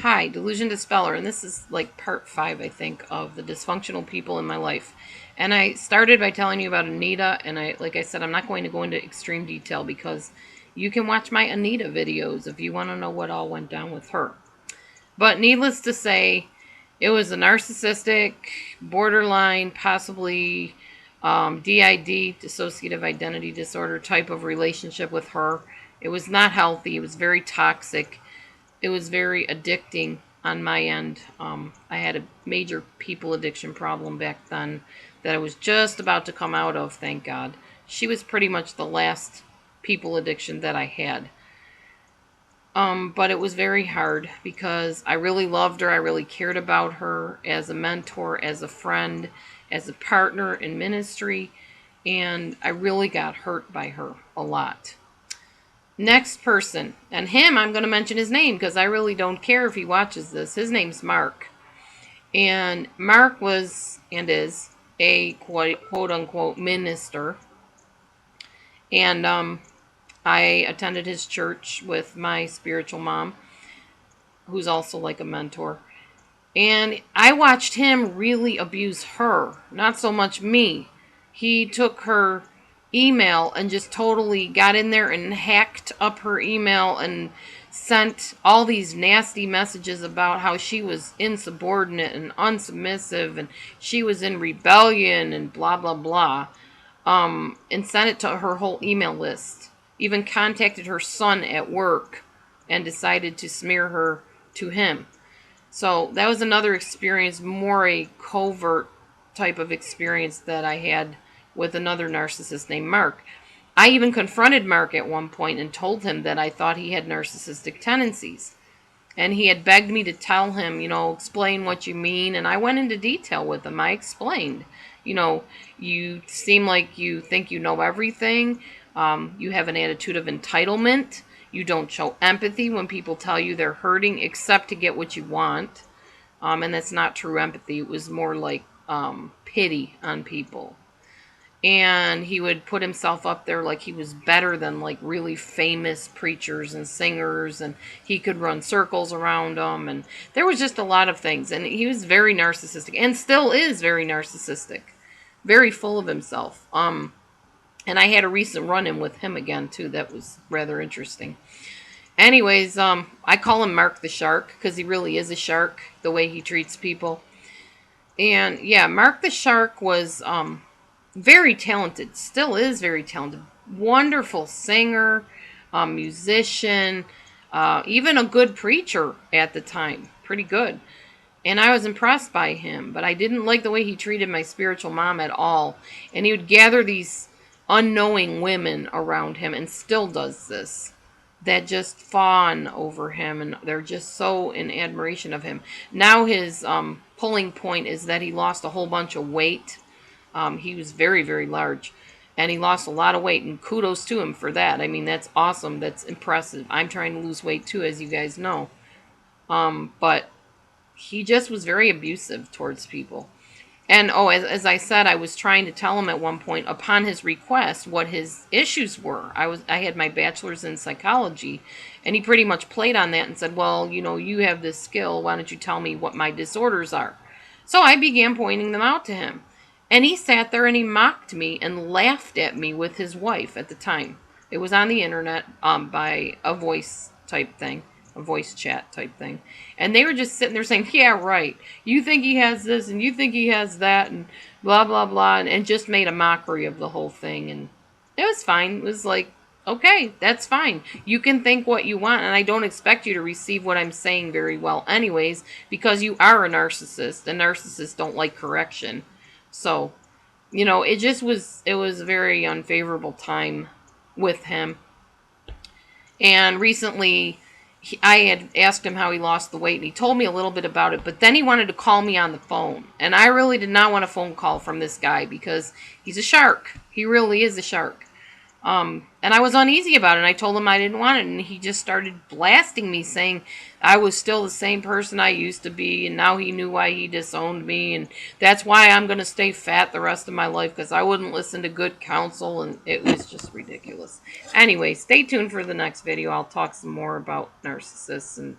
Hi, Delusion Dispeller, and this is like part 5, I think, of the dysfunctional people in my life. And I started by telling you about Anita, and like I said, I'm not going to go into extreme detail because you can watch my Anita videos if you want to know what all went down with her. But needless to say, it was a narcissistic, borderline, possibly DID, dissociative identity disorder type of relationship with her. It was not healthy. It was very toxic. It was very addicting on my end. I had a major people addiction problem back then that I was just about to come out of, thank God. She was pretty much the last people addiction that I had. But it was very hard because I really loved her. I really cared about her as a mentor, as a friend, as a partner in ministry. And I really got hurt by her a lot. Next person, and him, I'm going to mention his name because I really don't care if he watches this. His name's Mark. And Mark was and is a quote unquote minister. And I attended his church with my spiritual mom, who's also like a mentor. And I watched him really abuse her, not so much me. He took her email and just totally got in there and hacked up her email and sent all these nasty messages about how she was insubordinate and unsubmissive and she was in rebellion and blah blah blah, and sent it to her whole email list. Even contacted her son at work and decided to smear her to him. So that was another experience, more a covert type of experience that I had with another narcissist named Mark. I even confronted Mark at one point and told him that I thought he had narcissistic tendencies. And he had begged me to tell him, explain what you mean. And I went into detail with him. I explained, you seem like you think you know everything. You have an attitude of entitlement. You don't show empathy when people tell you they're hurting except to get what you want. And that's not true empathy. It was more like pity on people. And he would put himself up there like he was better than like really famous preachers and singers, and he could run circles around them, and there was just a lot of things. And he was very narcissistic and still is very narcissistic, very full of himself. And I had a recent run-in with him again too that was rather interesting. Anyways, I call him Mark the Shark because he really is a shark the way he treats people. And yeah, Mark the Shark was very talented, still is very talented, wonderful singer, musician, even a good preacher at the time, pretty good. And I was impressed by him, but I didn't like the way he treated my spiritual mom at all. And he would gather these unknowing women around him and still does this that just fawn over him, and they're just so in admiration of him. Now his pulling point is that he lost a whole bunch of weight. He was very, very large, and he lost a lot of weight, and kudos to him for that. I mean, that's awesome. That's impressive. I'm trying to lose weight too, as you guys know. But he just was very abusive towards people. And as I said, I was trying to tell him at one point, upon his request, what his issues were. I had my bachelor's in psychology, and he pretty much played on that and said, "Well, you have this skill. Why don't you tell me what my disorders are?" So I began pointing them out to him, and he sat there and he mocked me and laughed at me with his wife at the time. It was on the internet, by a voice type thing, a voice chat type thing. And they were just sitting there saying, "Yeah, right. You think he has this and you think he has that and blah, blah, blah." And just made a mockery of the whole thing. And it was fine. It was like, okay, that's fine. You can think what you want. And I don't expect you to receive what I'm saying very well anyways, because you are a narcissist. And narcissists don't like correction. So, it was a very unfavorable time with him. And recently, I had asked him how he lost the weight, and he told me a little bit about it, but then he wanted to call me on the phone. And I really did not want a phone call from this guy because he's a shark. He really is a shark. And I was uneasy about it, and I told him I didn't want it, and he just started blasting me, saying I was still the same person I used to be, and now he knew why he disowned me, and that's why I'm going to stay fat the rest of my life, because I wouldn't listen to good counsel, and it was just ridiculous. Anyway, stay tuned for the next video. I'll talk some more about narcissists and